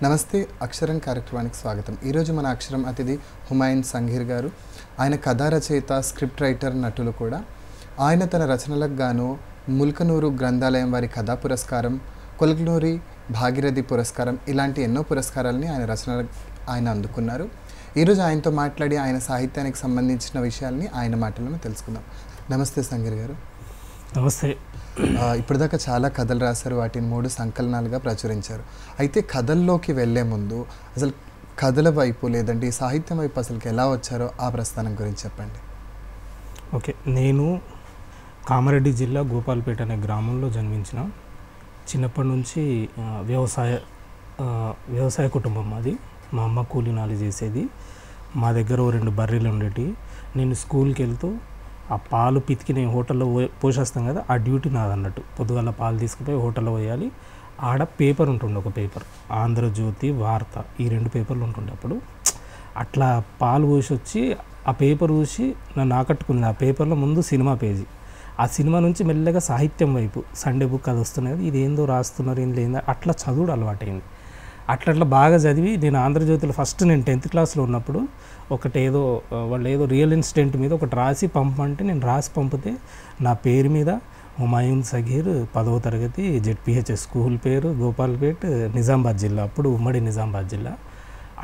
నమస్తే అక్షరం కార్యక్రమానికి స్వాగతం. ఈరోజు మన అక్షరం అతిథి హుమాయూన్ సంఘీర్ గారు. ఆయన కథా రచయిత, స్క్రిప్ట్ రైటర్, నటులు కూడా. ఆయన తన రచనలకు గాను ముల్కనూరు గ్రంథాలయం వారి కథా పురస్కారం, కొలకనూరి భాగీరథి పురస్కారం ఇలాంటి ఎన్నో పురస్కారాలని ఆయన రచనలకు ఆయన అందుకున్నారు. ఈరోజు ఆయనతో మాట్లాడి ఆయన సాహిత్యానికి సంబంధించిన విషయాల్ని ఆయన మాటలను తెలుసుకుందాం. నమస్తే సంఘీర్ గారు. నమస్తే. ఇప్పటిదాకా చాలా కథలు రాశారు, వాటిని 3 సంకలనాలుగా ప్రచురించారు. అయితే కథల్లోకి వెళ్ళే ముందు అసలు కథల వైపు లేదంటే ఈ సాహిత్యం వైపు అసలుకి ఎలా వచ్చారో ఆ ప్రస్థానం గురించి చెప్పండి. ఓకే, నేను కామారెడ్డి జిల్లా గోపాల్పేట అనే గ్రామంలో జన్మించిన. చిన్నప్పటి నుంచి వ్యవసాయ కుటుంబం మాది. మా అమ్మ కూలీనాలు చేసేది. మా దగ్గర 2 బర్రెలు ఉండేవి. నేను స్కూల్కి వెళ్తూ ఆ పాలు పితికి నేను హోటల్లో పోషేస్తాం కదా, ఆ డ్యూటీ నాది అన్నట్టు. పొద్దుగాల పాలు తీసుకుపోయి హోటల్లో పోయాలి. ఆడ పేపర్ ఉంటుండే, ఒక పేపర్ ఆంధ్రజ్యోతి, వార్త, ఈ 2 పేపర్లు ఉంటుండే. అప్పుడు అట్లా పాలు పోసి వచ్చి ఆ పేపర్ చూసి నన్ను ఆకట్టుకుంది. ఆ పేపర్లో ముందు సినిమా పేజీ, ఆ సినిమా నుంచి మెల్లగా సాహిత్యం వైపు సండే బుక్ అది వస్తున్నది, ఇది ఏందో రాస్తున్నారు, ఏం లేదా అట్లా చదువుడు అలవాటైంది. అట్లా బాగా చదివి నేను ఆంధ్రజ్యోతిలో ఫస్ట్ నేను 10th క్లాస్లో ఉన్నప్పుడు ఒకటేదో వాళ్ళు ఏదో రియల్ ఇన్సిడెంట్ మీద ఒకటి రాసి పంపంటే నేను రాసి పంపితే నా పేరు మీద హుమాయూన్ సంఘీర్ 10వ తరగతి జెడ్పిహెచ్ఎస్ స్కూల్ పేరు గోపాల్పేట్, నిజామాబాద్ జిల్లా, అప్పుడు ఉమ్మడి నిజామాబాద్ జిల్లా.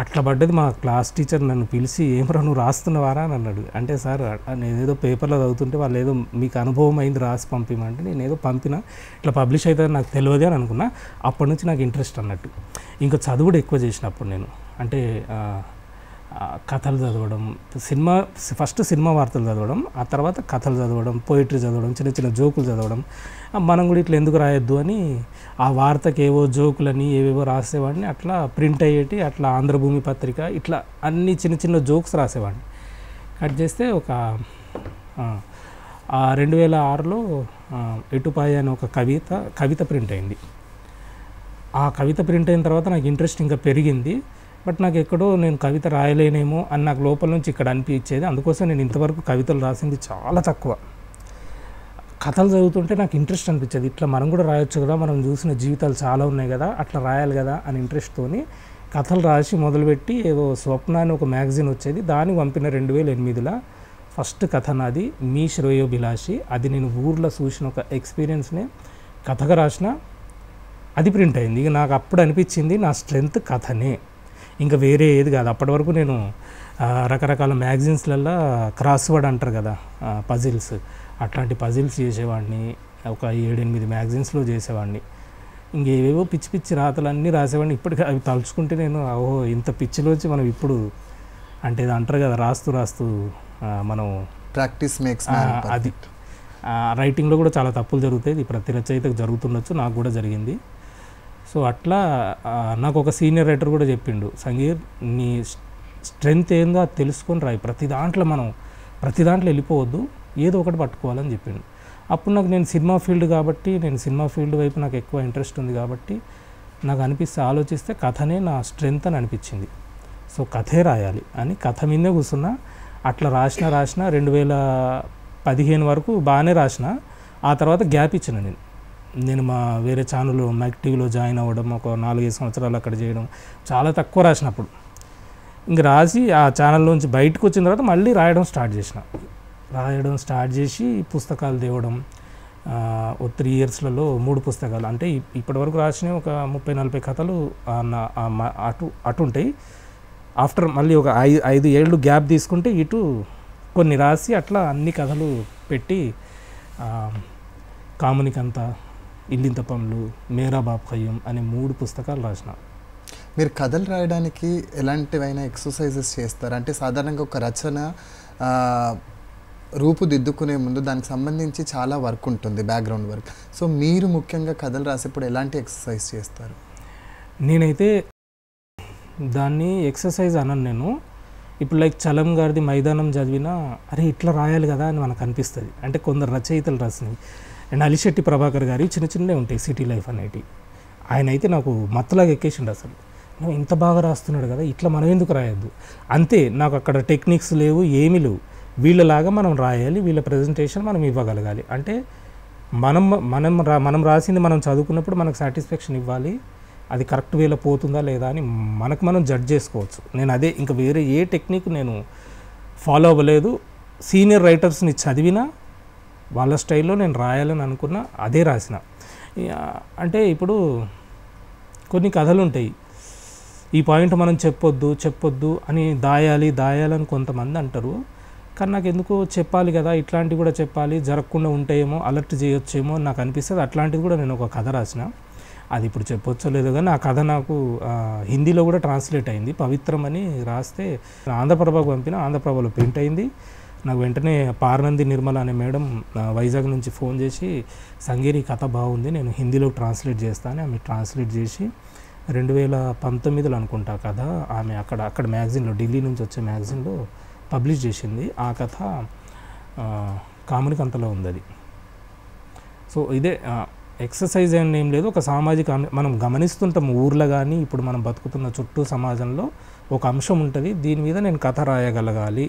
అట్లా పడ్డది. మా క్లాస్ టీచర్ నన్ను పిలిచి, ఏమరా నువ్వు రాస్తున్నావారా అని అన్నాడు. అంటే సార్ నేనేదో పేపర్లో చదువుతుంటే వాళ్ళు ఏదో మీకు అనుభవం అయింది రాసి పంపిమంటే నేనేదో పంపినా, ఇట్లా పబ్లిష్ అవుతుందని నాకు తెలియదు అని అనుకున్నా. అప్పటి నుంచి నాకు ఇంట్రెస్ట్ అన్నట్టు. ఇంకా చదువుడు ఎక్కువ చేసినప్పుడు నేను అంటే కథలు చదవడం, ఫస్ట్ సినిమా వార్తలు చదవడం, ఆ తర్వాత కథలు చదవడం, పోయిటరీ చదవడం, చిన్న చిన్న జోకులు చదవడం. మనం కూడా ఇట్లా ఎందుకు రాయొద్దు అని ఆ వార్తకి ఏవో జోకులని ఏవేవో రాసేవాడిని. అట్లా ప్రింట్ అయ్యేటి, అట్లా ఆంధ్రభూమి పత్రిక, ఇట్లా అన్ని చిన్న చిన్న జోక్స్ రాసేవాడిని. కట్ చేస్తే ఒక 2006లో ఎటుపాయ అని ఒక కవిత ప్రింట్ అయింది. ఆ కవిత ప్రింట్ అయిన తర్వాత నాకు ఇంట్రెస్ట్ ఇంకా పెరిగింది. బట్ నాకు ఎక్కడో నేను కవిత రాయలేనేమో అని నాకు లోపల నుంచి ఇక్కడ అనిపించేది. అందుకోసం నేను ఇంతవరకు కవితలు రాసింది చాలా తక్కువ. కథలు చదువుతుంటే నాకు ఇంట్రెస్ట్ అనిపించేది, ఇట్లా మనం కూడా రాయొచ్చు కదా, మనం చూసిన జీవితాలు చాలా ఉన్నాయి కదా, అట్లా రాయాలి కదా అని ఇంట్రెస్ట్తోని కథలు రాసి మొదలుపెట్టి ఏదో స్వప్న అని ఒక మ్యాగజైన్ వచ్చేది, దానికి పంపిన 2008లో ఫస్ట్ కథ నాది, మీ శ్రేయోభిలాషి. అది నేను ఊర్లో చూసిన ఒక ఎక్స్పీరియన్స్ని కథగా రాసిన, అది ప్రింట్ అయింది. ఇక నాకు అప్పుడు అనిపించింది నా స్ట్రెంగ్త్ కథనే, ఇంకా వేరే ఏది కాదు. అప్పటి వరకు నేను రకరకాల మ్యాగజైన్స్లలో క్రాస్ వర్డ్ అంటారు కదా, పజిల్స్, అట్లాంటి పజిల్స్ చేసేవాడిని. ఒక 7-8 మ్యాగజైన్స్లో చేసేవాడిని. ఇంకేవేవో పిచ్చి పిచ్చి రాతలన్నీ రాసేవాడిని. ఇప్పటికీ అవి తలుచుకుంటే నేను ఇంత పిచ్చిలోంచి మనం ఇప్పుడు అంటే ఇది అంటారు కదా, రాస్తూ మనం ప్రాక్టీస్ మేక్స్ అది రైటింగ్లో కూడా చాలా తప్పులు జరుగుతాయి. ఇది ప్రతి రచయితకు జరుగుతుండొచ్చు, నాకు కూడా జరిగింది. సో అట్లా నాకు ఒక సీనియర్ రైటర్ కూడా చెప్పిండు, సంఘీర్ నీ స్ట్రెంగ్త్ ఏందో అది తెలుసుకొని రాయి, ప్రతి దాంట్లో వెళ్ళిపోవద్దు, ఏదో ఒకటి పట్టుకోవాలని చెప్పిండు. అప్పుడు నాకు నేను సినిమా ఫీల్డ్ వైపు నాకు ఎక్కువ ఇంట్రెస్ట్ ఉంది కాబట్టి నాకు ఆలోచిస్తే కథనే నా స్ట్రెంగ్త్ అని అనిపించింది. సో కథే రాయాలి అని కథ మీదే కూర్చున్నా. అట్లా రాసిన 2015 వరకు బాగానే రాసిన. ఆ తర్వాత గ్యాప్ ఇచ్చిన నేను మా వేరే ఛానల్ మైక్ టీవీలో జాయిన్ అవ్వడం, ఒక 4-5 సంవత్సరాలు అక్కడ చేయడం, చాలా తక్కువ రాసినప్పుడు. ఇంక రాసి ఆ ఛానల్లోంచి బయటకు వచ్చిన తర్వాత మళ్ళీ రాయడం స్టార్ట్ చేసి పుస్తకాలు తేవడం. 3 ఇయర్స్లలో 3 పుస్తకాలు, అంటే ఇప్పటివరకు రాసినవి ఒక 30-40 కథలు అటు ఉంటాయి. ఆఫ్టర్ మళ్ళీ ఒక 5 ఏళ్ళు గ్యాప్ తీసుకుంటే ఇటు కొన్ని రాసి అట్లా అన్ని కథలు పెట్టి కామునికంతా, ఇల్లింత పనులు, మేరా బాప్ ఖయ్యం అనే 3 పుస్తకాలు రాసిన. మీరు కథలు రాయడానికి ఎలాంటివైనా ఎక్సర్సైజెస్ చేస్తారు? అంటే సాధారణంగా ఒక రచన రూపుదిద్దుకునే ముందు దానికి సంబంధించి చాలా వర్క్ ఉంటుంది, బ్యాక్గ్రౌండ్ వర్క్. సో మీరు ముఖ్యంగా కథలు రాసేప్పుడు ఎలాంటి ఎక్సర్సైజ్ చేస్తారు? నేనైతే దాన్ని ఎక్సర్సైజ్ అనను నేను. ఇప్పుడు లైక్ చలం గారిది మైదానం చదివినా అరే ఇట్లా రాయాలి కదా అని మనకు అనిపిస్తుంది. అంటే కొందరు రచయితలు రాసినవి. అండ్ అలిశెట్టి ప్రభాకర్ గారి చిన్నవి ఉంటాయి, సిటీ లైఫ్ అనేటి. ఆయన అయితే నాకు మత్తులాగా ఎక్కేసిండు. అసలు నువ్వు ఇంత బాగా రాస్తున్నాడు కదా, ఇట్లా మనం ఎందుకు రాయొద్దు? అంతే, నాకు అక్కడ టెక్నిక్స్ లేవు, ఏమీ లేవు. వీళ్ళలాగా మనం రాయాలి, వీళ్ళ ప్రజెంటేషన్ మనం ఇవ్వగలగాలి. అంటే మనం రాసింది మనం చదువుకున్నప్పుడు మనకు సాటిస్ఫాక్షన్ ఇవ్వాలి. అది కరెక్ట్ వేలో పోతుందా లేదా అని మనకు మనం జడ్జ్ చేసుకోవచ్చు. నేను అదే, ఇంకా వేరే ఏ టెక్నిక్ నేను ఫాలో అవ్వలేదు. సీనియర్ రైటర్స్ని చదివినా వాళ్ళ స్టైల్లో నేను రాయాలని అనుకున్నా, అదే రాసిన. అంటే ఇప్పుడు కొన్ని కథలు ఉంటాయి, ఈ పాయింట్ మనం చెప్పొద్దు అని దాయాలని కొంతమంది అంటారు. కానీ నాకు ఎందుకో చెప్పాలి కదా, ఇట్లాంటివి కూడా చెప్పాలి, జరగకుండా ఉంటాయేమో, అలర్ట్ చేయొచ్చేమో నాకు అనిపిస్తుంది. అట్లాంటిది కూడా నేను ఒక కథ రాసిన. అది ఇప్పుడు చెప్పొచ్చో లేదో కానీ ఆ కథ నాకు హిందీలో కూడా ట్రాన్స్లేట్ అయింది. పవిత్రం అని రాస్తే ఆంధ్రప్రభకు పంపిన, ఆంధ్రప్రభలో ప్రింట్ అయింది. నాకు వెంటనే పార్నంది నిర్మల అనే మేడం వైజాగ్ నుంచి ఫోన్ చేసి, సంగీరి కథ బాగుంది, నేను హిందీలో ట్రాన్స్లేట్ చేస్తాను. ఆమె ట్రాన్స్లేట్ చేసి 2019లో అనుకుంటా కథ ఆమె అక్కడ మ్యాగజైన్లో, ఢిల్లీ నుంచి వచ్చే మ్యాగజైన్లో పబ్లిష్ చేసింది. ఆ కథ కామునికంతలో ఉంది అది. సో ఇదే ఎక్సర్సైజ్ అని ఏం లేదు, ఒక సామాజిక మనం గమనిస్తుంటాం ఊర్లో కానీ ఇప్పుడు మనం బతుకుతున్న చుట్టూ సమాజంలో ఒక అంశం ఉంటుంది, దీని మీద నేను కథ రాయగలగాలి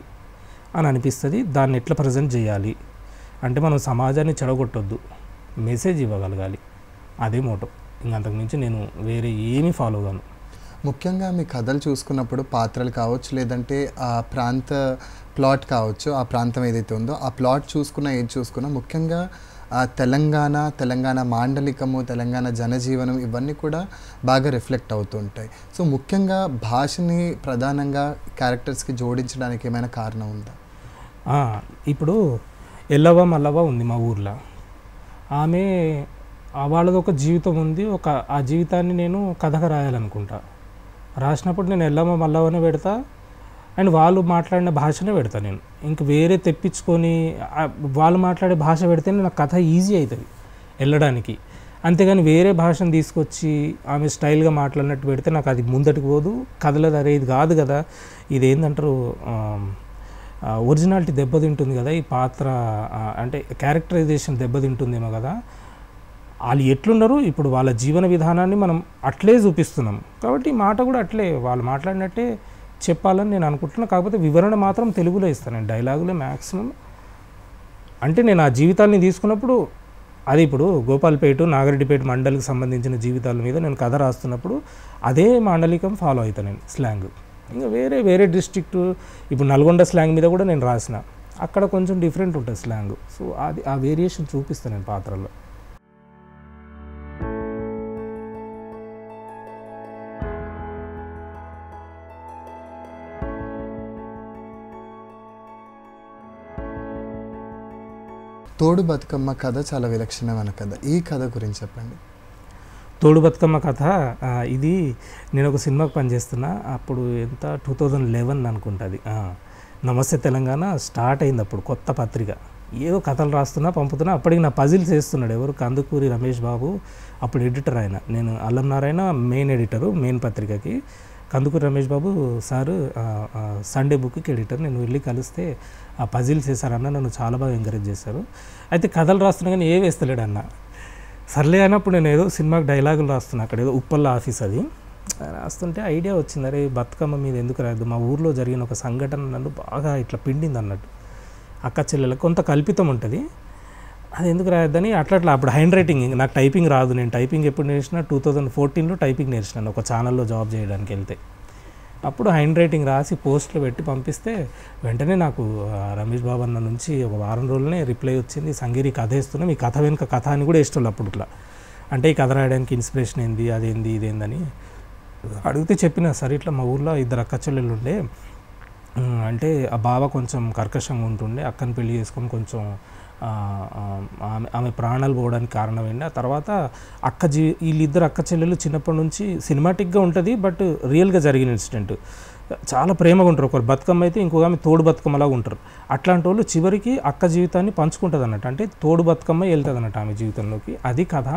అని అనిపిస్తుంది. దాన్ని ఎట్లా ప్రజెంట్ చేయాలి అంటే మనం సమాజాన్ని చెడగొట్టొద్దు, మెసేజ్ ఇవ్వగలగాలి, అదే మోటో. ఇంకంతకుమించి నేను వేరే ఏమీ ఫాలో కాను. ముఖ్యంగా మీ కథలు చూసుకున్నప్పుడు పాత్రలు కావచ్చు, లేదంటే ఆ ప్రాంత ప్లాట్ కావచ్చు, ఆ ప్రాంతం ఏదైతే ఉందో ఆ ప్లాట్ చూసుకున్నా ఏది చూసుకున్నా ముఖ్యంగా తెలంగాణ మాండలికము, తెలంగాణ జనజీవనం ఇవన్నీ కూడా బాగా రిఫ్లెక్ట్ అవుతూ ఉంటాయి. సో ముఖ్యంగా భాషని ప్రధానంగా క్యారెక్టర్స్కి జోడించడానికి ఏమైనా కారణం ఉందా? ఇప్పుడు ఎల్లవ్వ మల్లవ్వ ఉంది మా ఊర్లో, ఆమె వాళ్ళది ఒక జీవితం ఉంది, ఆ జీవితాన్ని నేను కథగా రాయాలనుకుంటా. రాసినప్పుడు నేను ఎల్లమ్మ మల్లవ్వనే పెడతా అండ్ వాళ్ళు మాట్లాడిన భాషనే పెడతా. నేను ఇంక వేరే తెప్పించుకొని వాళ్ళు మాట్లాడే భాష పెడితేనే నాకు కథ ఈజీ అవుతుంది వెళ్ళడానికి. అంతేగాని వేరే భాషను తీసుకొచ్చి ఆమె స్టైల్గా మాట్లాడినట్టు పెడితే నాకు అది ముందటికి పోదు, కథలో అరే ఇది కాదు కదా, ఇది ఏంటంటారు ఒరిజినాలిటీ దెబ్బతింటుంది కదా, ఈ పాత్ర అంటే క్యారెక్టరైజేషన్ దెబ్బతింటుందేమో కదా. వాళ్ళు ఎట్లున్నారు ఇప్పుడు వాళ్ళ జీవన విధానాన్ని మనం అట్లే చూపిస్తున్నాం కాబట్టి మాట కూడా అట్లే వాళ్ళు మాట్లాడినట్టే చెప్పాలని నేను అనుకుంటున్నాను. కాకపోతే వివరణ మాత్రం తెలుగులో ఇస్తాను నేను, డైలాగులే మ్యాక్సిమం. అంటే నేను ఆ జీవితాన్ని తీసుకున్నప్పుడు అది ఇప్పుడు గోపాల్పేట నాగరెడ్డిపేట మండలికి సంబంధించిన జీవితాల మీద నేను కథ రాస్తున్నప్పుడు అదే మాండలికం ఫాలో అవుతాను నేను, స్లాంగ్. ఇంకా వేరే డిస్ట్రిక్ట్ ఇప్పుడు నల్గొండ స్లాంగ్ మీద కూడా నేను రాసిన, అక్కడ కొంచెం డిఫరెంట్ ఉంటుంది స్లాంగ్. సో అది ఆ వేరియేషన్ చూపిస్తాను నేను పాత్రలో. తోడు బతుకమ్మ కథ చాలా విలక్షణమైన కథ, ఈ కథ గురించి చెప్పండి. తోడు బతుకమ్మ కథ ఇది నేను ఒక సినిమాకి పనిచేస్తున్నా, అప్పుడు ఎంత 2011 అనుకుంటుంది. నమస్తే తెలంగాణ స్టార్ట్ అయింది అప్పుడు, కొత్త పత్రిక. ఏదో కథలు రాస్తున్నా పంపుతున్నా, అప్పటికి నా పజిల్స్ వేస్తున్నాడు ఎవరు, కందుకూరి రమేష్ బాబు అప్పుడు ఎడిటర్ ఆయన, నేను Allam Narayana main editor main పత్రికకి. కందుకూరి రమేష్ బాబు సారు సండే బుక్కి ఎడిటర్. నేను వెళ్ళి కలిస్తే ఆ పజిల్స్ వేశారన్న, నన్ను చాలా బాగా ఎంకరేజ్ చేశారు. అయితే కథలు రాస్తున్నా కానీ ఏ వేస్తలేడు అన్న. సర్లే అయినప్పుడు నేను ఏదో సినిమాకి డైలాగులు రాస్తున్నా, అక్కడ ఏదో ఉప్పల్ల ఆఫీస్ అది రాస్తుంటే ఐడియా వచ్చింది, అరే బతుకమ్మ మీద ఎందుకు రాదు, మా ఊర్లో జరిగిన ఒక సంఘటన నన్ను బాగా ఇట్లా పిండింది అన్నట్టు. అక్క చెల్లెలకు కొంత కల్పితం ఉంటుంది, అది ఎందుకు రాయొద్దని అట్లా అప్పుడు హ్యాండ్ రైటింగ్, నాకు టైపింగ్ రాదు. నేను టైపింగ్ ఎప్పుడు నేర్చిన 2014లో టైపింగ్ నేర్చినాను ఒక ఛానల్లో జాబ్ చేయడానికి వెళ్తే. అప్పుడు హ్యాండ్ రైటింగ్ రాసి పోస్ట్లో పెట్టి పంపిస్తే వెంటనే నాకు రమేష్ బాబు అన్న నుంచి ఒక వారం రోజులనే రిప్లై వచ్చింది, సంగీరి కథ వేస్తున్నా, మీ కథ వెనుక కథ అని కూడా ఇష్టం అప్పుడు. ఇట్లా అంటే ఈ కథ రాయడానికి ఇన్స్పిరేషన్ ఏంది, అదేంది ఇదేందని అడిగితే చెప్పిన, సరే ఇట్లా మా ఊర్లో 2 అక్క చెల్లెళ్ళు ఉండే, అంటే ఆ బావ కొంచెం కర్కశంగా ఉంటుండే, అక్కని పెళ్లి చేసుకొని కొంచెం ఆమె ప్రాణాలు పోవడానికి కారణమైంది. ఆ తర్వాత వీళ్ళిద్దరు అక్క చెల్లెలు చిన్నప్పటి నుంచి సినిమాటిక్గా ఉంటుంది, బట్ రియల్గా జరిగిన ఇన్సిడెంట్. చాలా ప్రేమగా ఉంటారు, ఒకరు బతుకమ్మ అయితే ఇంకొక ఆమె తోడు బతుకమ్మలాగా ఉంటారు. అట్లాంటి వాళ్ళు చివరికి అక్క జీవితాన్ని పంచుకుంటుంది అన్నట్టు, అంటే తోడు బతుకమ్మ వెళ్తుంది అన్నట్టు ఆమె జీవితంలోకి. అది కథ.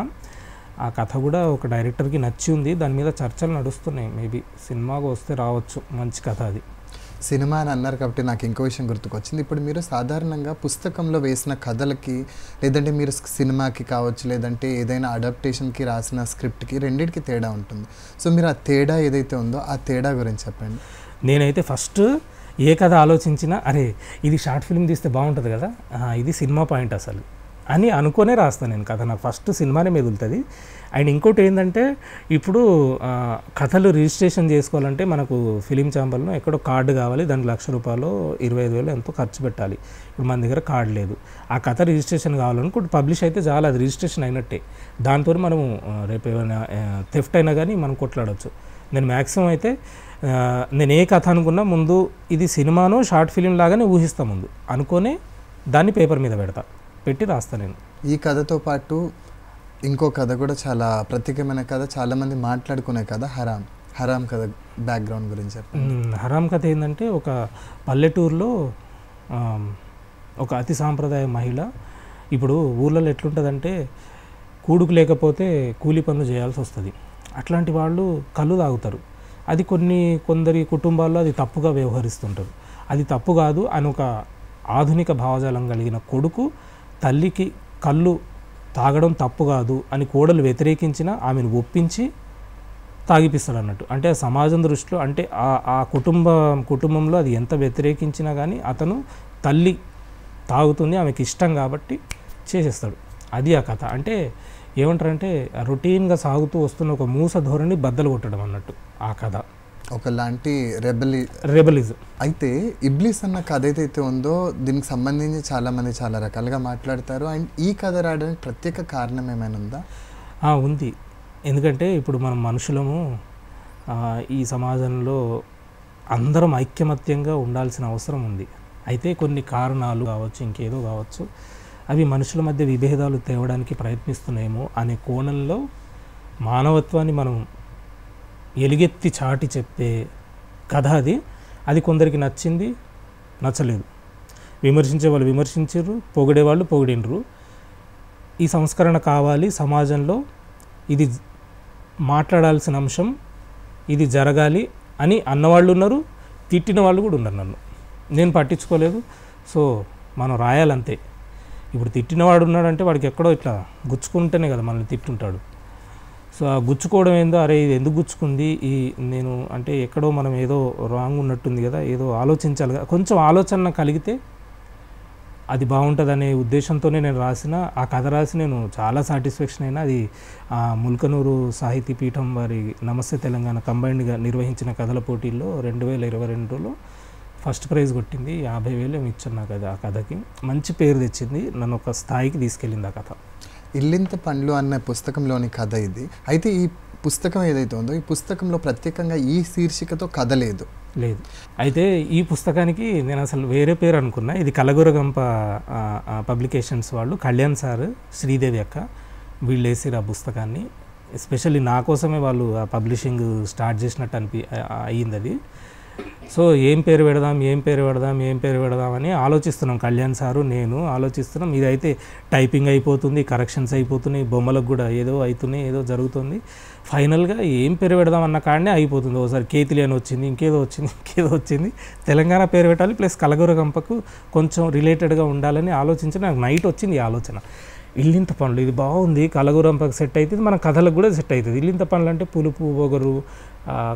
ఆ కథ కూడా ఒక డైరెక్టర్కి నచ్చి ఉంది, దాని మీద చర్చలు నడుస్తున్నాయి. మేబీ సినిమాగా వస్తే రావచ్చు, మంచి కథ అది. సినిమా అని అన్నారు కాబట్టి నాకు ఇంకో విషయం గుర్తుకొచ్చింది. ఇప్పుడు మీరు సాధారణంగా పుస్తకంలో వేసిన కథలకి, లేదంటే మీరు సినిమాకి కావచ్చు, లేదంటే ఏదైనా అడాప్టేషన్కి రాసిన స్క్రిప్ట్కి రెండింటికి తేడా ఉంటుంది. సో మీరు ఆ తేడా ఏదైతే ఉందో ఆ తేడా గురించి చెప్పండి. నేనైతే ఫస్ట్ ఏ కథ ఆలోచించినా, అరే ఇది షార్ట్ ఫిల్మ్ తీస్తే బాగుంటుంది కదా, ఇది సినిమా పాయింట్ అసలు అని అనుకునే రాస్తాను నేను కథ. నాకు ఫస్ట్ సినిమానే మెదులుతుంది. అండ్ ఇంకోటి ఏంటంటే ఇప్పుడు కథలు రిజిస్ట్రేషన్ చేసుకోవాలంటే మనకు ఫిలిం ఛాంబర్లో ఎక్కడో కార్డు కావాలి, దానికి ₹1,00,000 25,000 ఎంతో ఖర్చు పెట్టాలి. ఇప్పుడు మన దగ్గర కార్డు లేదు. ఆ కథ రిజిస్ట్రేషన్ కావాలనుకుంటే పబ్లిష్ అయితే చాలా, అది రిజిస్ట్రేషన్ అయినట్టే. దాంతో మనము రేపు ఏమైనా థెఫ్ట్ అయినా కానీ మనం కొట్లాడవచ్చు. నేను మ్యాక్సిమం అయితే నేను ఏ కథ అనుకున్నా ముందు ఇది సినిమానో షార్ట్ ఫిలిం లాగానే ఊహిస్తా, ముందు అనుకోనే దాన్ని పేపర్ మీద పెట్టి రాస్తా నేను. ఈ కథతో పాటు ఇంకో కథ కూడా చాలా ప్రత్యేకమైన కథ, చాలామంది మాట్లాడుకునే కథ హరాం కథ బ్యాక్గ్రౌండ్ గురించి చెప్పండి. హరాం కథ ఏంటంటే ఒక పల్లెటూరులో ఒక అతి సాంప్రదాయ మహిళ, ఇప్పుడు ఊళ్ళలో ఎట్లుంటుందంటే కూడుకు లేకపోతే కూలి పనులు చేయాల్సి వస్తుంది. అట్లాంటి వాళ్ళు కళ్ళు తాగుతారు. అది కొందరి కుటుంబాల్లో అది తప్పుగా వ్యవహరిస్తుంటారు. అది తప్పు కాదు అని ఒక ఆధునిక భావజాలం కలిగిన కొడుకు తల్లికి కళ్ళు తాగడం తప్పు కాదు అని కోడలు వ్యతిరేకించిన ఆమెను ఒప్పించి తాగిపిస్తాడు అన్నట్టు. అంటే సమాజం దృష్టిలో అంటే ఆ కుటుంబంలో అది ఎంత వ్యతిరేకించినా కానీ అతను తల్లి తాగుతుంది, ఆమెకి ఇష్టం కాబట్టి చేసేస్తాడు. అది ఆ కథ. అంటే ఏమంటారంటే రొటీన్గా సాగుతూ వస్తున్న ఒక మూస ధోరణి బద్దలు కొట్టడం అన్నట్టు ఆ కథ. ఒకలాంటి రెబలిజం. అయితే ఇబ్లీస్ అన్న కథ ఏదైతే ఉందో దీనికి సంబంధించి చాలామంది చాలా రకాలుగా మాట్లాడతారు. అండ్ ఈ కథ రావడానికి ప్రత్యేక కారణం ఏమైనా ఉందా? ఉంది. ఎందుకంటే ఇప్పుడు మనం మనుషులము ఈ సమాజంలో అందరం ఐక్యమత్యంగా ఉండాల్సిన అవసరం ఉంది. అయితే కొన్ని కారణాలు కావచ్చు, ఇంకేదో కావచ్చు, అవి మనుషుల మధ్య విభేదాలు తేవడానికి ప్రయత్నిస్తున్నాయేమో అనే కోణంలో మానవత్వాన్ని మనం ఎలుగెత్తి చాటి చెప్పే కథ అది కొందరికి నచ్చింది, నచ్చలేదు. విమర్శించే వాళ్ళు విమర్శించారు, పొగిడేవాళ్ళు పొగిడినరు. ఈ సంస్కరణ కావాలి సమాజంలో, ఇది మాట్లాడాల్సిన అంశం, ఇది జరగాలి అని అన్నవాళ్ళు ఉన్నారు, తిట్టిన వాళ్ళు కూడా ఉన్నారు. నేను పట్టించుకోలేదు. సో మనం రాయాలంతే. ఇప్పుడు తిట్టినవాడు ఉన్నాడంటే వాడికి ఎక్కడో ఇట్లా గుచ్చుకుంటేనే కదా మనల్ని తిట్టుంటాడు. సో ఆ గుచ్చుకోవడం ఏందో, అరే ఇది ఎందుకు గుచ్చుకుంది, నేను అంటే ఎక్కడో మనం ఏదో రాంగ్ ఉన్నట్టుంది కదా, ఏదో ఆలోచించాలి కదా, కొంచెం ఆలోచన కలిగితే అది బాగుంటుందనే ఉద్దేశంతోనే నేను ఆ కథ రాసి నేను చాలా సాటిస్ఫాక్షన్ అయినా. అది ముల్కనూరు సాహితీ పీఠం వారి నమస్తే తెలంగాణ కంబైన్డ్గా నిర్వహించిన కథల పోటీల్లో 2022లో ఫస్ట్ ప్రైజ్ కొట్టింది. 50,000 ఏమి ఇచ్చాను నాకు. ఆ కథకి మంచి పేరు తెచ్చింది, నన్ను ఒక స్థాయికి తీసుకెళ్ళింది ఆ కథ. ఇల్లింత పండ్లు అన్న పుస్తకంలోని కథ ఇది. అయితే ఈ పుస్తకం ఏదైతే ఉందో ఈ పుస్తకంలో ప్రత్యేకంగా ఈ శీర్షికతో కథ లేదు. అయితే ఈ పుస్తకానికి నేను అసలు వేరే పేరు అనుకున్నా. ఇది కలగురగంప పబ్లికేషన్స్ వాళ్ళు, కళ్యాణ్ సార్, శ్రీదేవి అక్క, వీళ్ళు వేసారు ఆ పుస్తకాన్ని. ఎస్పెషల్లీ నా కోసమే వాళ్ళు ఆ పబ్లిషింగ్ స్టార్ట్ చేసినట్టు అయ్యింది అది. సో ఏం పేరు పెడదాం అని ఆలోచిస్తున్నాం. కళ్యాణ్ సారు నేను ఆలోచిస్తున్నాం. ఇదైతే టైపింగ్ అయిపోతుంది, కరెక్షన్స్ అయిపోతున్నాయి, బొమ్మలకు కూడా ఏదో అవుతున్నాయి, ఏదో జరుగుతుంది. ఫైనల్గా ఏం పేరు పెడదాం అన్న కాడనే అయిపోతుంది. ఒకసారి కేతిలి అని వచ్చింది, ఇంకేదో వచ్చింది. తెలంగాణ పేరు పెట్టాలి, ప్లస్ కలగురగంపకు కొంచెం రిలేటెడ్గా ఉండాలని ఆలోచించి నాకు నైట్ వచ్చింది ఈ ఆలోచన. ఇల్లింత పండ్లు, ఇది బాగుంది, కలగురంపకు సెట్ అవుతుంది, మన కథలకు కూడా సెట్ అవుతుంది. ఇల్లింత పండ్లు అంటే పులుపు, ఒగరు,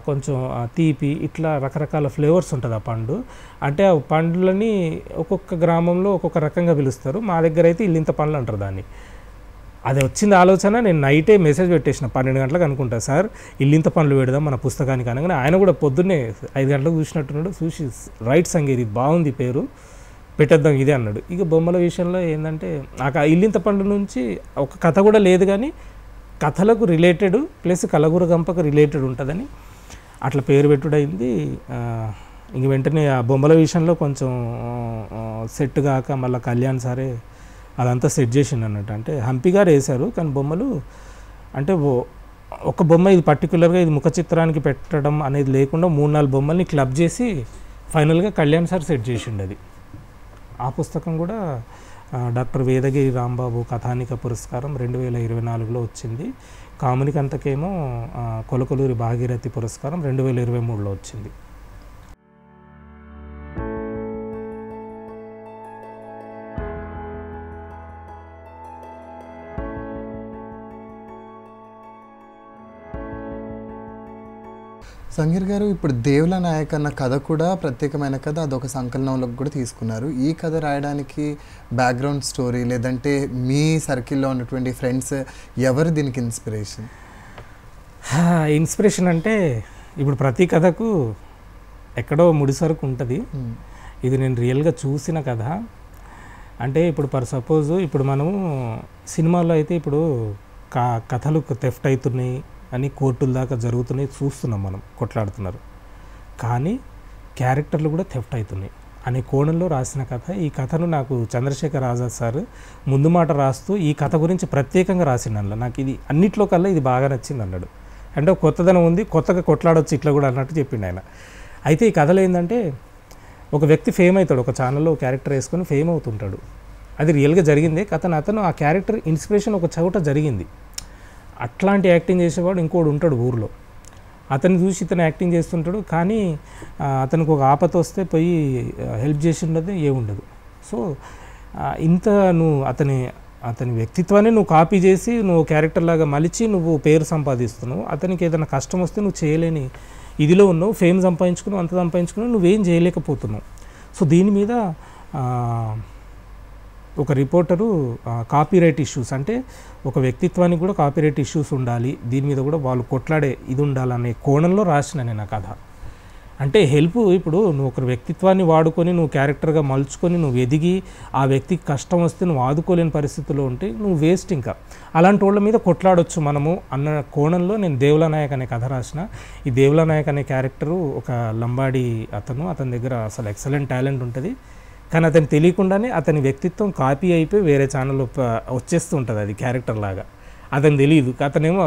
కొంచెం తీపి, ఇట్లా రకరకాల ఫ్లేవర్స్ ఉంటుంది ఆ పండు. అంటే ఆ పండ్లని ఒక్కొక్క గ్రామంలో ఒక్కొక్క రకంగా పిలుస్తారు. మా దగ్గర అయితే ఇల్లింత పండ్లు అంటారు దాన్ని. అది వచ్చింది ఆలోచన. నేను నైటే మెసేజ్ పెట్టేసిన 12 గంటలకు అనుకుంటా, సార్ ఇల్లింత పండ్లు పెడదాం మన పుస్తకానికి అనగానే ఆయన కూడా పొద్దున్నే 5 గంటలకు చూసినట్టున్నాడు. చూసి రైట్ సంగీత్, ఇది బాగుంది పేరు, పెట్టేద్దాం ఇదే అన్నాడు. ఇక బొమ్మల విషయంలో ఏంటంటే నాకు ఇల్లింత పండ్ల నుంచి ఒక కథ కూడా లేదు, కానీ కథలకు రిలేటెడ్ ప్లస్ కలగురగంపకు రిలేటెడ్ ఉంటుందని అట్లా పేరు పెట్టుడైంది. ఇంక వెంటనే ఆ బొమ్మల విషయంలో కొంచెం సెట్ కాక మళ్ళీ కళ్యాణ్ సారే అదంతా సెట్ చేసిండు అన్నట్టు. అంటే హంపి గారు వేశారు, కానీ బొమ్మలు అంటే ఒక బొమ్మ ఇది పర్టికులర్గా ఇది ముఖ చిత్రానికి పెట్టడం అనేది లేకుండా 3-4 బొమ్మల్ని క్లబ్ చేసి ఫైనల్గా కళ్యాణ్ సార్ సెట్ చేసిండు అది. ఆ పుస్తకం కూడా డాక్టర్ వేదగిరి రాంబాబు కథానిక పురస్కారం 2024లో వచ్చింది. కామునికంతకేమో కొలకలూరి భాగీరథి పురస్కారం 2023లో వచ్చింది. సంగీర్ గారు, ఇప్పుడు దేవుల నాయక్ అన్న కథ కూడా ప్రత్యేకమైన కథ, అదొక సంకలనంలోకి కూడా తీసుకున్నారు. ఈ కథ రాయడానికి బ్యాక్గ్రౌండ్ స్టోరీ లేదంటే మీ సర్కిల్లో ఉన్నటువంటి ఫ్రెండ్స్ ఎవరు దీనికి ఇన్స్పిరేషన్? ఇన్స్పిరేషన్ అంటే ఇప్పుడు ప్రతి కథకు ఎక్కడో ముడిసరుకు ఉంటుంది. ఇది నేను రియల్గా చూసిన కథ. అంటే ఇప్పుడు ఫర్ సపోజ్ ఇప్పుడు మనము సినిమాల్లో అయితే ఇప్పుడు కథలు థెఫ్ట్ అవుతున్నాయి అని కోర్టుల దాకా జరుగుతున్నాయి చూస్తున్నాం, మనం కొట్లాడుతున్నారు. కానీ క్యారెక్టర్లు కూడా థెఫ్ట్ అవుతున్నాయి అనే కోణంలో రాసిన కథ. ఈ కథను నాకు చంద్రశేఖర్ ఆజాద్ సార్ ముందు మాట రాస్తూ ఈ కథ గురించి ప్రత్యేకంగా రాసిండు. నాకు ఇది అన్నిట్లో కల్లా ఇది బాగా నచ్చింది అన్నాడు. అంటే కొత్తదనం ఉంది, కొత్తగా కొట్లాడొచ్చు ఇట్లా కూడా అన్నట్టు చెప్పిండు ఆయన. అయితే ఈ కథలో ఏంటంటే ఒక వ్యక్తి ఫేమ్ అవుతాడు, ఒక ఛానల్లో క్యారెక్టర్ వేసుకొని ఫేమ్ అవుతుంటాడు. అది రియల్గా జరిగిందే. అతను ఆ క్యారెక్టర్ ఇన్స్పిరేషన్ ఒక చోట జరిగింది. అట్లాంటి యాక్టింగ్ చేసేవాడు ఇంకోడు ఉంటాడు ఊరిలో. అతన్ని చూసి ఇతను యాక్టింగ్ చేస్తుంటాడు. కానీ అతనికి ఒక ఆపత వస్తే పోయి హెల్ప్ చేసి ఉండదు, ఏముండదు. సో ఇంత నువ్వు అతని వ్యక్తిత్వాన్ని నువ్వు కాపీ చేసి నువ్వు క్యారెక్టర్ లాగా మలిచి నువ్వు పేరు సంపాదిస్తున్నావు. అతనికి ఏదైనా కష్టం వస్తే నువ్వు చేయలేని ఇదిలో ఉన్నావు, ఫేమ్ సంపాదించుకున్నావు, అంత సంపాదించుకున్నావు, నువ్వేం చేయలేకపోతున్నావు. సో దీని మీద ఒక రిపోర్టరు కాపీరైట్ ఇష్యూస్, అంటే ఒక వ్యక్తిత్వానికి కూడా కాపీరైట్ ఇష్యూస్ ఉండాలి, దీని మీద కూడా వాళ్ళు కొట్లాడే ఇది ఉండాలనే కోణంలో రాసిన నేను ఆ కథ. అంటే హెల్ప్, ఇప్పుడు నువ్వు ఒక వ్యక్తిత్వాన్ని వాడుకొని నువ్వు క్యారెక్టర్గా మలుచుకొని నువ్వు ఎదిగి ఆ వ్యక్తికి కష్టం వస్తే నువ్వు ఆదుకోలేని పరిస్థితుల్లో ఉంటే నువ్వు వేస్ట్. ఇంకా అలాంటి వాళ్ళ మీద కొట్లాడొచ్చు మనము అన్న కోణంలో నేను దేవుల నాయక్ అనే కథ రాసిన. ఈ దేవుల నాయక్ అనే క్యారెక్టరు ఒక లంబాడి అతని దగ్గర అసలు ఎక్సలెంట్ టాలెంట్ ఉంటుంది. కానీ అతను తెలియకుండానే అతని వ్యక్తిత్వం కాపీ అయిపోయి వేరే ఛానల్లో వచ్చేస్తూ ఉంటుంది అది క్యారెక్టర్ లాగా. అతను తెలియదు. అతనేమో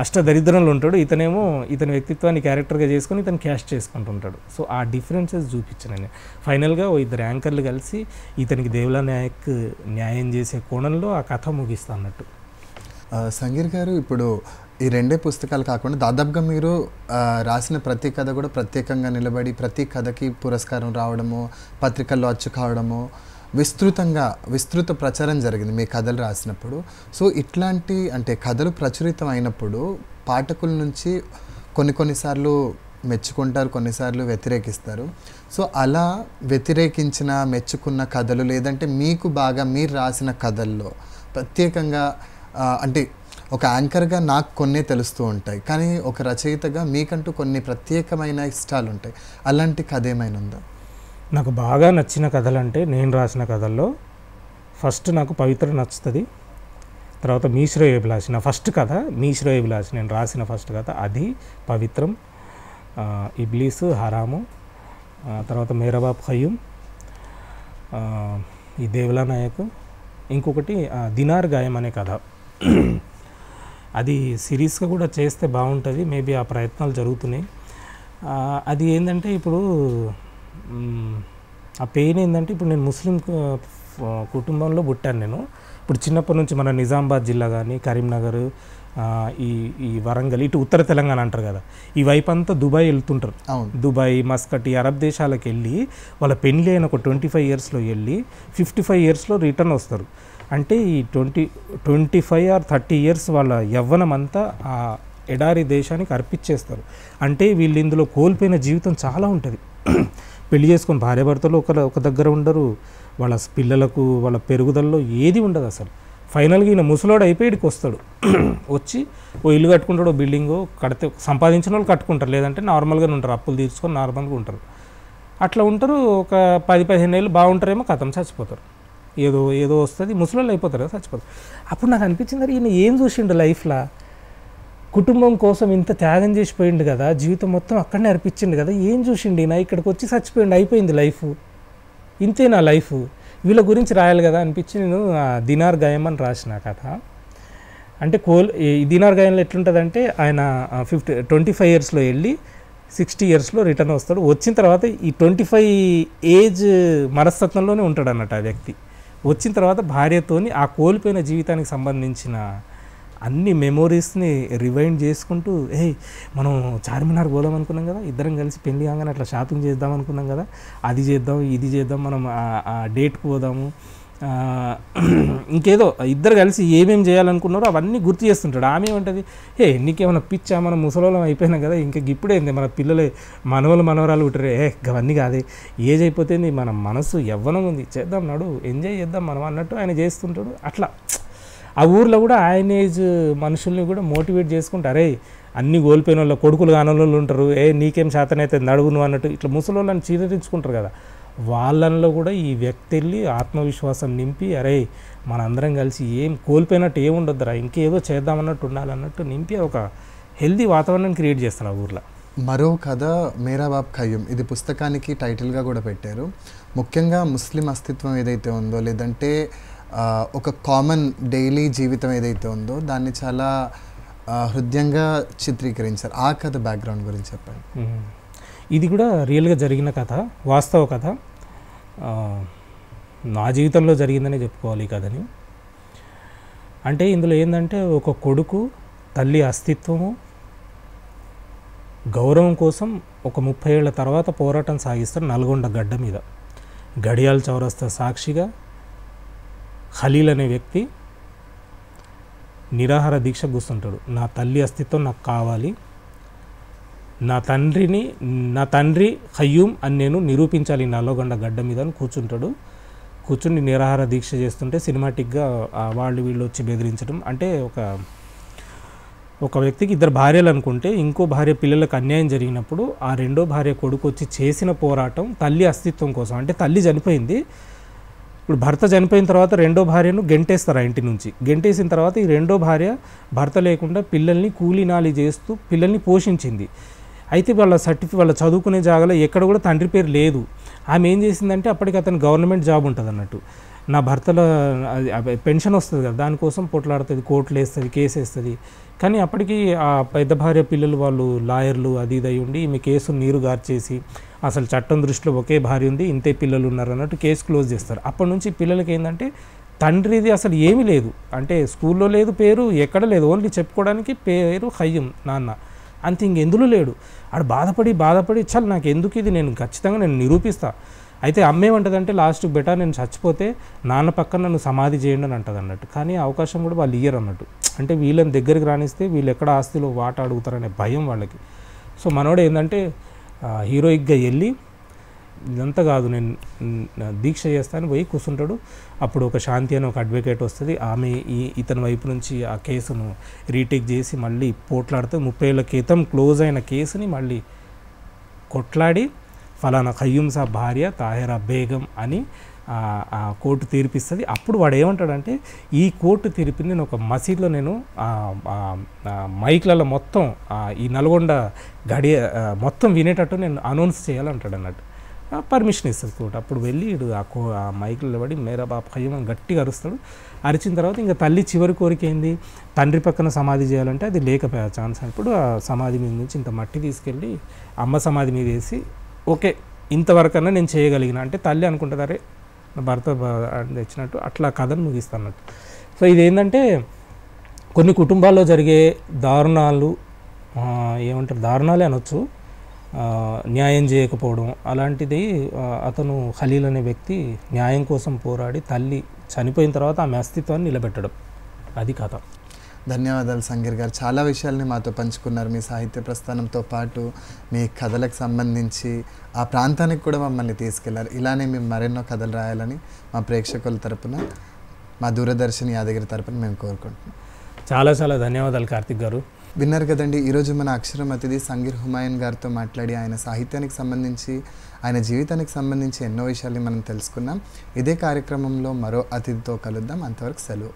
అష్టదరిద్రంలో ఉంటాడు, ఇతనేమో ఇతని వ్యక్తిత్వాన్ని క్యారెక్టర్గా చేసుకొని ఇతను క్యాష్ చేసుకుంటుంటాడు. సో ఆ డిఫరెన్సెస్ చూపించాను నేను. ఫైనల్గా ఇద్దరు యాంకర్లు కలిసి ఇతనికి దేవుల నాయక్ న్యాయం చేసే కోణంలో ఆ కథ ముగిస్తా అన్నట్టు. సంగీర్ గారు, ఇప్పుడు ఈ రెండే పుస్తకాలు కాకుండా దాదాపుగా మీరు రాసిన ప్రతి కథ కూడా ప్రత్యేకంగా నిలబడి ప్రతి కథకి పురస్కారం రావడము, పత్రికల్లో అచ్చు కావడము, విస్తృత ప్రచారం జరిగింది మీ కథలు రాసినప్పుడు. సో ఇట్లాంటి అంటే కథలు ప్రచురితం అయినప్పుడు పాఠకుల నుంచి కొన్నిసార్లు మెచ్చుకుంటారు, కొన్నిసార్లు వ్యతిరేకిస్తారు. సో అలా వ్యతిరేకించిన మెచ్చుకున్న కథలు లేదంటే మీకు బాగా మీరు రాసిన కథల్లో ప్రత్యేకంగా అంటే ఒక యాంకర్గా నాకు కొన్నే తెలుస్తూ ఉంటాయి, కానీ ఒక రచయితగా మీకంటూ కొన్ని ప్రత్యేకమైన ఇష్టాలు ఉంటాయి. అలాంటి కథ ఏమైనా ఉందా? నాకు బాగా నచ్చిన కథలు అంటే నేను రాసిన కథల్లో ఫస్ట్ నాకు పవిత్ర నచ్చుతుంది. తర్వాత మీ శ్రేయోభిలాషి నా ఫస్ట్ కథ, మీ శ్రేయోభిలాషి నేను రాసిన ఫస్ట్ కథ, అది పవిత్రం, ఇబ్లీసు, హరాము, తర్వాత మేరా బాప్ ఖయ్యూమ్, ఈ దేవుల నాయక్, ఇంకొకటి దినార్ గాయం అనే కథ. అది సిరీస్గా కూడా చేస్తే బాగుంటుంది, మేబీ ఆ ప్రయత్నాలు జరుగుతున్నాయి. అది ఏంటంటే ఇప్పుడు ఆ పెయిన్ ఏంటంటే ఇప్పుడు నేను ముస్లిం కుటుంబంలో పుట్టాను నేను. ఇప్పుడు చిన్నప్పటి నుంచి మన నిజామాబాద్ జిల్లా కానీ కరీంనగర్, ఈ వరంగల్, ఇటు ఉత్తర తెలంగాణ అంటారు కదా, ఈ వైపు అంతా దుబాయ్ వెళ్తుంటారు. దుబాయ్, మస్కట్, ఈ అరబ్ దేశాలకు వెళ్ళి వాళ్ళ పెళ్ళి అయిన ఒక 25 ఇయర్స్లో వెళ్ళి 55 ఇయర్స్లో రిటర్న్ వస్తారు. అంటే ఈ 25 or 30 ఇయర్స్ వాళ్ళ యవ్వనం అంతా ఆ ఎడారి దేశానికి అర్పించేస్తారు. అంటే వీళ్ళు ఇందులో కోల్పోయిన జీవితం చాలా ఉంటుంది. పెళ్లి చేసుకొని భార్యాభర్తలు ఒక దగ్గర ఉండరు, వాళ్ళ పిల్లలకు వాళ్ళ పెరుగుదలలో ఏది ఉండదు అసలు. ఫైనల్గా ఈయన ముసలోడు అయిపోయిడికి వస్తాడు. వచ్చి ఓ ఇల్లు కట్టుకుంటాడు, ఓ బిల్డింగు కడితే సంపాదించిన వాళ్ళు కట్టుకుంటారు, లేదంటే నార్మల్గానే ఉంటారు, అప్పులు తీర్చుకొని నార్మల్గా ఉంటారు. అట్లా ఉంటారు. ఒక 10-15 ఏళ్ళు బాగుంటారేమో, కథం చచ్చిపోతారు. ఏదో వస్తుంది, ముసలోళ్ళు అయిపోతారు కదా, చచ్చిపోతారు. అప్పుడు నాకు అనిపించింది, ఈయన ఏం చూసిండు లైఫ్లో, కుటుంబం కోసం ఇంత త్యాగం చేసిపోయిండు కదా, జీవితం మొత్తం అక్కడనే అర్పించిండు కదా, ఏం చూసిండు ఈయన, ఇక్కడికి వచ్చి చచ్చిపోయిండు, అయిపోయింది లైఫ్, ఇంతేనా లైఫ్, వీళ్ళ గురించి రాయాలి కదా అనిపించి నేను దినార్ గాయం అని రాసిన కథ. అంటే ఈ దినార్ గాయంలో ఎట్లుంటుందంటే ఆయన 25 ఇయర్స్లో వెళ్ళి 60 ఇయర్స్లో రిటర్న్ వస్తాడు. వచ్చిన తర్వాత ఈ 25 ఏజ్ మనస్తత్వంలోనే ఉంటాడు అన్నట్టు ఆ వ్యక్తి. వచ్చిన తర్వాత భార్యతోని ఆ కోల్పోయిన జీవితానికి సంబంధించిన అన్ని మెమోరీస్ని రివైండ్ చేసుకుంటూ, మనం చార్మినార్ పోదాం అనుకున్నాం కదా, ఇద్దరం కలిసి పెళ్లి కాగానే అట్లా షాపింగ్ చేద్దాం అనుకున్నాం కదా, అది చేద్దాం ఇది చేద్దాం, మనం ఆ డేట్కి పోదాము, ఇంకేదో ఇద్దరు కలిసి ఏమేమి చేయాలనుకున్నారో అవన్నీ గుర్తు చేస్తుంటాడు. ఆమె ఏమంటుంది, నీకేమైనా పిచ్చా, మనం ముసలోళ్ళం అయిపోయినాం కదా, ఇంకా ఇప్పుడేంది మన పిల్లలే మనవరాలు పుట్టారే, అవన్నీ కాదే, ఏజ్ అయిపోతుంది, మన మనసు యవ్వనం ఉంది, చేద్దాం, నడు ఎంజాయ్ చేద్దాం మనం అన్నట్టు ఆయన చేస్తుంటాడు. అట్లా ఆ ఊర్లో కూడా ఆయన ఏజ్ మనుషుల్ని కూడా మోటివేట్ చేసుకుంటారే, అన్నీ కోల్పోయిన వాళ్ళ కొడుకులు కానోళ్ళు ఉంటారు, నీకేం శాతనైతే నడువు నువ్వు అన్నట్టు ఇట్లా ముసలోళ్ళని చీదరించుకుంటారు కదా, వాళ్ళల్లో కూడా ఈ వ్యక్తి వెళ్ళి ఆత్మవిశ్వాసం నింపి, అరే మనందరం కలిసి ఏం కోల్పోయినట్టు ఏముండొద్దురా, ఇంకేదో చేద్దామన్నట్టు ఉండాలన్నట్టు నింపి ఒక హెల్దీ వాతావరణాన్ని క్రియేట్ చేస్తారు ఆ ఊర్లో. మరో కథ మేరా బాప్ ఖయ్యూమ్, ఇది పుస్తకానికి టైటిల్గా కూడా పెట్టారు. ముఖ్యంగా ముస్లిం అస్తిత్వం ఏదైతే ఉందో, లేదంటే ఒక కామన్ డైలీ జీవితం ఏదైతే ఉందో దాన్ని చాలా హృదయంగా చిత్రీకరించారు. ఆ కథ బ్యాక్గ్రౌండ్ గురించి చెప్పండి. ఇది కూడా రియల్గా జరిగిన కథ, వాస్తవ కథ, నా జీవితంలో జరిగిందనే చెప్పుకోవాలి ఈ కథని. అంటే ఇందులో ఏంటంటే ఒక కొడుకు తల్లి అస్తిత్వము గౌరవం కోసం ఒక 30 ఏళ్ల తర్వాత పోరాటం సాగిస్తారు నల్గొండ గడ్డ మీద. గడియాల్ చౌరస్తా సాక్షిగా ఖలీల్ అనే వ్యక్తి నిరాహార దీక్ష కూర్చుంటాడు. నా తల్లి అస్తిత్వం నాకు కావాలి, నా తండ్రి ఖయ్యూమ్ అని నేను నిరూపించాలి నల్గొండ గడ్డ మీద అని కూర్చుంటాడు. కూర్చుని నిరాహార దీక్ష చేస్తుంటే సినిమాటిక్గా వాళ్ళు వీళ్ళు వచ్చి బెదిరించడం. అంటే ఒక వ్యక్తికి 2 భార్యలు అనుకుంటే ఇంకో భార్య పిల్లలకు అన్యాయం జరిగినప్పుడు ఆ రెండో భార్య కొడుకు వచ్చి చేసిన పోరాటం తల్లి అస్తిత్వం కోసం. అంటే తల్లి చనిపోయింది, ఇప్పుడు భర్త చనిపోయిన తర్వాత రెండో భార్యను గెంటేస్తారు ఆ ఇంటి నుంచి. గెంటేసిన తర్వాత ఈ రెండో భార్య భర్త లేకుండా పిల్లల్ని కూలీనాలి చేస్తూ పిల్లల్ని పోషించింది. అయితే వాళ్ళ చదువుకునే జాగాలో ఎక్కడ కూడా తండ్రి పేరు లేదు. ఆమె ఏం చేసిందంటే అప్పటికి అతను గవర్నమెంట్ జాబ్ ఉంటుంది అన్నట్టు, నా భర్తలో పెన్షన్ వస్తుంది కదా, దానికోసం పోట్లాడుతుంది, కోర్టులు వేస్తుంది, కేసు వేస్తుంది. కానీ అప్పటికి ఆ పెద్ద భార్య పిల్లలు వాళ్ళు లాయర్లు అది ఇది అయి ఉండి ఈమె కేసు నీరు గార్చేసి అసలు చట్టం దృష్టిలో ఒకే భార్య ఉంది, ఇంతే పిల్లలు ఉన్నారు అన్నట్టు కేసు క్లోజ్ చేస్తారు. అప్పటి నుంచి పిల్లలకి ఏంటంటే తండ్రిది అసలు ఏమీ లేదు, అంటే స్కూల్లో లేదు, పేరు ఎక్కడ లేదు, ఓన్లీ చెప్పుకోవడానికి పేరు ఖయ్యూమ్ నాన్న అంతే, ఇంకెందులో లేడు. ఆడు బాధపడి చల్ నాకు ఎందుకు ఇది, నేను ఖచ్చితంగా నేను నిరూపిస్తా. అయితే అమ్మేమంటదంటే లాస్ట్కి బెటర్ నేను చచ్చిపోతే నాన్న పక్కన నన్ను సమాధి చేయండి అని అంటుంది అన్నట్టు. కానీ అవకాశం కూడా వాళ్ళు ఇయ్యరు అన్నట్టు, అంటే వీళ్ళని దగ్గరికి రానిస్తే వీళ్ళు ఎక్కడ ఆస్తిలో వాటా అడుగుతారనే భయం వాళ్ళకి. సో మనోడు ఏంటంటే హీరోయిక్గా వెళ్ళి ఇదంతా కాదు నేను దీక్ష చేస్తాను పోయి కూర్చుంటాడు. అప్పుడు ఒక శాంతి అని ఒక అడ్వకేట్ వస్తుంది, ఆమె ఇతని వైపు నుంచి ఆ కేసును రీటేక్ చేసి మళ్ళీ పోట్లాడితే 30 ఏళ్ల క్రితం క్లోజ్ అయిన కేసుని మళ్ళీ కొట్లాడి ఫలానా ఖయ్యూమ్ సాబ్ భార్య తాహిరా బేగం అని ఆ కోర్టు తీర్పిస్తుంది. అప్పుడు వాడు ఏమంటాడంటే ఈ కోర్టు తీర్పుని నేను ఒక మసీద్లో నేను మైక్లలో మొత్తం ఈ నల్గొండ మొత్తం వినేటట్టు నేను అనౌన్స్ చేయాలంటాడు అన్నట్టు. పర్మిషన్ ఇస్తుంది కోర్టు. అప్పుడు వెళ్ళి ఆ మైక్లో పడి మేరా బాప్ ఖయ్యూమ్ అని గట్టిగా అరుస్తాడు. అరిచిన తర్వాత ఇంకా తల్లి చివరి కోరిక ఏంది, తండ్రి పక్కన సమాధి చేయాలంటే అది లేకపోయే ఛాన్స్. అప్పుడు ఆ సమాధి మీద నుంచి ఇంత మట్టి తీసుకెళ్ళి అమ్మ సమాధి మీద వేసి ఓకే ఇంతవరకన్నా నేను చేయగలిగిన అంటే తల్లి అనుకుంటుంది అరే నా భర్త తెచ్చినట్టు, అట్లా కథను ముగిస్తున్నట్టు. సో ఇదేంటంటే కొన్ని కుటుంబాల్లో జరిగే దారుణాలు, ఏమంటారు దారుణాలే అనొచ్చు, న్యాయం చేయకపోవడం అలాంటిది. అతను ఖలీల్ అనే వ్యక్తి న్యాయం కోసం పోరాడి తల్లి చనిపోయిన తర్వాత ఆమె అస్తిత్వాన్ని నిలబెట్టడం, అది కథ. ధన్యవాదాలు సంగీర్ గారు, చాలా విషయాల్ని మాతో పంచుకున్నారు. మీ సాహిత్య ప్రస్థానంతో పాటు మీ కథలకు సంబంధించి ఆ ప్రాంతానికి కూడా మమ్మల్ని తీసుకెళ్లారు. ఇలానే మేము మరెన్నో కథలు రాయాలని మా ప్రేక్షకుల తరపున, మా దూరదర్శన్ యాదగిరి తరపున మేము కోరుకుంటున్నాం. చాలా చాలా ధన్యవాదాలు కార్తిక్ గారు. విన్నారు కదండి, ఈరోజు మన అక్షరం అతిథి సంగీర్ హుమాయూన్ గారితో మాట్లాడి ఆయన సాహిత్యానికి సంబంధించి, ఆయన జీవితానికి సంబంధించి ఎన్నో విషయాల్ని మనం తెలుసుకున్నాం. ఇదే కార్యక్రమంలో మరో అతిథితో కలుద్దాం. అంతవరకు సెలవు.